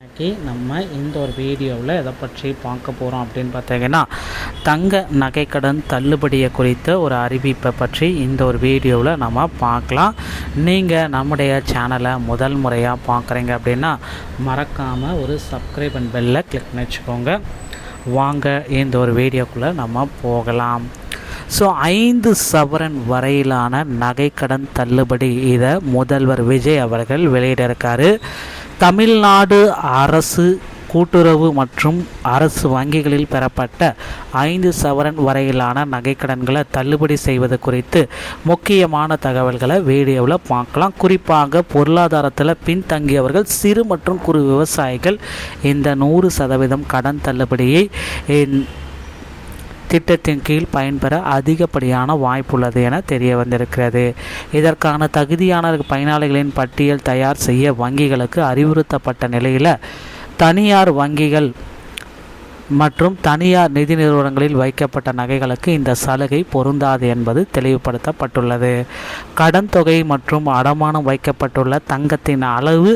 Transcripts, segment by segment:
இன்னைக்கு நம்ம இந்த ஒரு வீடியோவில் எதை பற்றி பார்க்க போகிறோம் அப்படின்னு பார்த்தீங்கன்னா, தங்க நகைக்கடன் தள்ளுபடியை குறித்த ஒரு அறிவிப்பை பற்றி இந்த ஒரு வீடியோவில் நம்ம பார்க்கலாம். நீங்கள் நம்முடைய சேனலை முதல் முறையாக பார்க்குறீங்க அப்படின்னா மறக்காமல் ஒரு சப்ஸ்கிரைப் அண்ட் பெல்லை கிளிக் பண்ணி வச்சுக்கோங்க. வாங்க இந்த ஒரு வீடியோக்குள்ளே நம்ம போகலாம். 5 சவரன் வரையிலான நகைக்கடன் தள்ளுபடி இதை முதல்வர் விஜய் அவர்கள் வெளியிட்டிருக்காரு. தமிழ்நாடு அரசு கூட்டுறவு மற்றும் அரசு வங்கிகளில் பெறப்பட்ட 5 சவரன் வரையிலான நகைக்கடன்களை தள்ளுபடி செய்வது குறித்து முக்கியமான தகவல்களை வீடியோவில் பார்க்கலாம். குறிப்பாக பொருளாதாரத்தில் பின்தங்கியவர்கள், சிறு மற்றும் குறு விவசாயிகள் இந்த 100% கடன் தள்ளுபடியை திட்டத்தின் கீழ் பயன்பெற அதிகப்படியான வாய்ப்புள்ளது என தெரிய வந்திருக்கிறது. இதற்கான தகுதியான பயனாளிகளின் பட்டியல் தயார் செய்ய வங்கிகளுக்கு அறிவுறுத்தப்பட்ட நிலையில் தனியார் வங்கிகள் மற்றும் தனியார் நிதி நிறுவனங்களில் வைக்கப்பட்ட நகைகளுக்கு இந்த சலுகை பொருந்தாது என்பது தெளிவுபடுத்தப்பட்டுள்ளது. கடன் தொகை மற்றும் அடமானம் வைக்கப்பட்டுள்ள தங்கத்தின் அளவு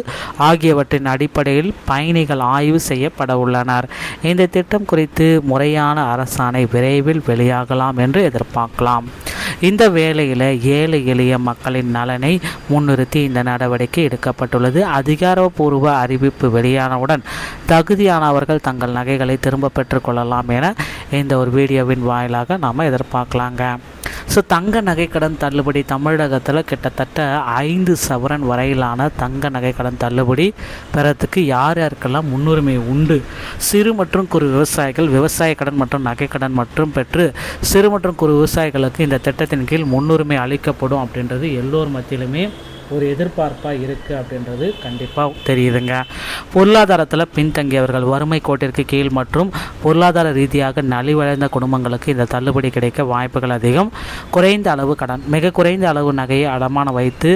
ஆகியவற்றின் அடிப்படையில் பயணிகள் ஆய்வு செய்யப்பட உள்ளனர். இந்த திட்டம் குறித்து முறையான அரசாணை விரைவில் வெளியாகலாம் என்று எதிர்பார்க்கலாம். இந்த வேளையில் ஏழை எளிய மக்களின் நலனை முன்னிறுத்தி இந்த நடவடிக்கை எடுக்கப்பட்டுள்ளது. அதிகாரப்பூர்வ அறிவிப்பு வெளியானவுடன் தகுதியானவர்கள் தங்கள் நகைகளை திரும்ப பெற்றுக்கொள்ளலாம் என இந்த ஒரு வீடியோவின் வாயிலாக நாம் எதிர்பார்க்கலாங்க. தங்க நகைக்கடன் தள்ளுபடி தமிழகத்தில் கிட்டத்தட்ட 5 சவரன் வரையிலான தங்க நகைக்கடன் தள்ளுபடி பெறத்துக்கு யாருக்கெல்லாம் முன்னுரிமை உண்டு. சிறு மற்றும் குறு விவசாயிகள் விவசாய கடன் மற்றும் நகைக்கடன் மற்றும் பெற்று சிறு மற்றும் குறு விவசாயிகளுக்கு இந்த திட்டத்தின் கீழ் முன்னுரிமை அளிக்கப்படும் அப்படின்றது எல்லோர் மத்தியிலுமே ஒரு எதிர்பார்ப்பாக இருக்குது அப்படின்றது கண்டிப்பாக தெரியுதுங்க. பொருளாதாரத்தில் பின்தங்கியவர்கள், வறுமை கோட்டிற்கு கீழ் மற்றும் பொருளாதார ரீதியாக நலிவடைந்த குடும்பங்களுக்கு இந்த தள்ளுபடி கிடைக்க வாய்ப்புகள் அதிகம். குறைந்த அளவு கடன், மிக குறைந்த அளவு நகையை அடமானம் வைத்து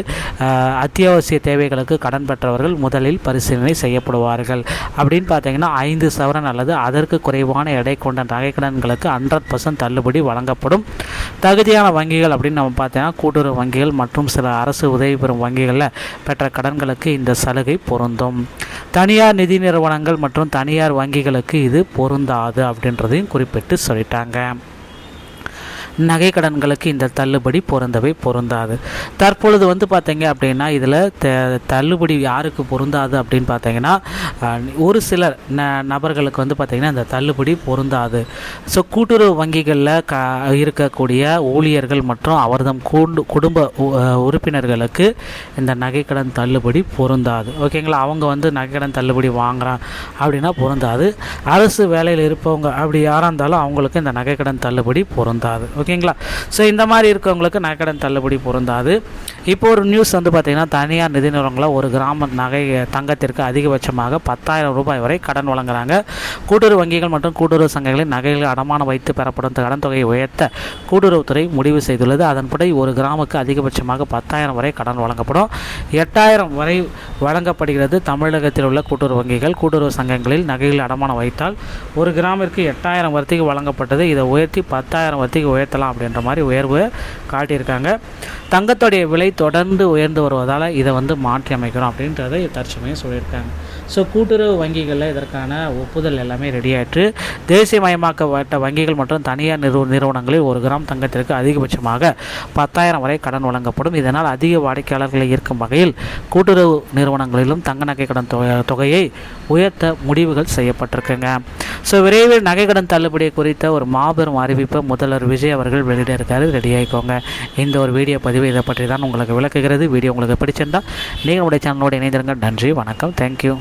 அத்தியாவசிய தேவைகளுக்கு கடன் பெற்றவர்கள் முதலில் பரிசீலனை செய்யப்படுவார்கள். அப்படின்னு பார்த்தீங்கன்னா 5 சவரன் அல்லது அதற்கு குறைவான எடை கொண்ட நகைக்கடன்களுக்கு 100% தள்ளுபடி வழங்கப்படும். தகுதியான வங்கிகள் அப்படின்னு நம்ம பார்த்தீங்கன்னா கூட்டுறவு வங்கிகள் மற்றும் சில அரசு உதவி பெறும் வங்கிகளில் பெற்ற கடன்களுக்கு இந்த சலுகை பொருந்தும். தனியார் நிதி நிறுவனங்கள் மற்றும் தனியார் வங்கிகளுக்கு இது பொருந்தாது அப்படின்றதையும் குறிப்பிட்டு சொல்லிட்டாங்க. நகை கடன்களுக்கு இந்த தள்ளுபடி பொருந்தாது. தற்பொழுது பார்த்தீங்க அப்படின்னா இதில் தள்ளுபடி யாருக்கு பொருந்தாது அப்படின்னு பார்த்தீங்கன்னா ஒரு சிலர் நபர்களுக்கு பார்த்திங்கன்னா இந்த தள்ளுபடி பொருந்தாது. கூட்டுறவு வங்கிகளில் இருக்கக்கூடிய ஊழியர்கள் மற்றும் அவர்தம் குடும்ப உறுப்பினர்களுக்கு இந்த நகைக்கடன் தள்ளுபடி பொருந்தாது. ஓகேங்களா, அவங்க நகைக்கடன் தள்ளுபடி வாங்குறான் அப்படின்னா பொருந்தாது. அரசு வேலையில் இருப்பவங்க அப்படி யாராக இருந்தாலும் அவங்களுக்கு இந்த நகைக்கடன் தள்ளுபடி பொருந்தாது. ஓகேங்களா, இந்த மாதிரி இருக்கவங்களுக்கு நகைக்கடன் தள்ளுபடி பொருந்தாது. இப்போ ஒரு நியூஸ் பார்த்தீங்கன்னா தனியார் நிதி நிறுவனங்களில் ஒரு கிராம நகை தங்கத்திற்கு அதிகபட்சமாக 10,000 ரூபாய் வரை கடன் வழங்குறாங்க. கூட்டுறவு வங்கிகள் மற்றும் கூட்டுறவு சங்கங்களின் நகைகளை அடமானம் வைத்து பெறப்படும் கடன் தொகையை உயர்த்த கூட்டுறவுத்துறை முடிவு செய்துள்ளது. அதன்படி ஒரு கிராமுக்கு அதிகபட்சமாக 10,000 வரை கடன் வழங்கப்படும். 8,000 வரை வழங்கப்படுகிறது. தமிழகத்தில் உள்ள கூட்டுறவு வங்கிகள் கூட்டுறவு சங்கங்களில் நகைகள் அடமானம் வைத்தால் ஒரு கிராமிற்கு 8,000 வரைக்கும் வழங்கப்பட்டது. இதை உயர்த்தி 10,000 வரைக்கும் உயர்த்தலாம் அப்படின்ற மாதிரி உயர்வு காட்டியிருக்காங்க. தங்கத்துடைய விலை தொடர்ந்து உயர்ந்து வருவதால் இதை மாற்றி அமைக்கிறோம் அப்படின்றத தற்சமயம் சொல்லியிருக்காங்க. கூட்டுறவு வங்கிகளில் இதற்கான ஒப்புதல் எல்லாமே ரெடி ஆயிற்று. தேசியமயமாக்கப்பட்ட வங்கிகள் மற்றும் தனியார் நிறுவனங்களில் ஒரு கிராம் தங்கத்திற்கு அதிகபட்சமாக 10,000 வரை கடன் வழங்கப்படும். இதனால் அதிக வாடிக்கையாளர்களை ஈர்க்கும் வகையில் கூட்டுறவு நிறுவனங்களிலும் தங்க நகை கடன் தொகையை உயர்த்த முடிவுகள் செய்யப்பட்டிருக்குங்க. விரைவில் நகைக்கடன் தள்ளுபடி குறித்த ஒரு மாபெரும் அறிவிப்பை முதல்வர் விஜய் அவர்கள் வெளியிட இருக்காரு. ரெடி ஆகிக்கோங்க. இந்த ஒரு வீடியோ பதிவு இதை பற்றி தான் உங்களுக்கு விளக்குகிறது. வீடியோ உங்களுக்கு பிடிச்சிருந்தால் நீங்கள் நம்முடைய சேனலோடு இணைந்திருங்க. நன்றி, வணக்கம், தேங்க்யூ.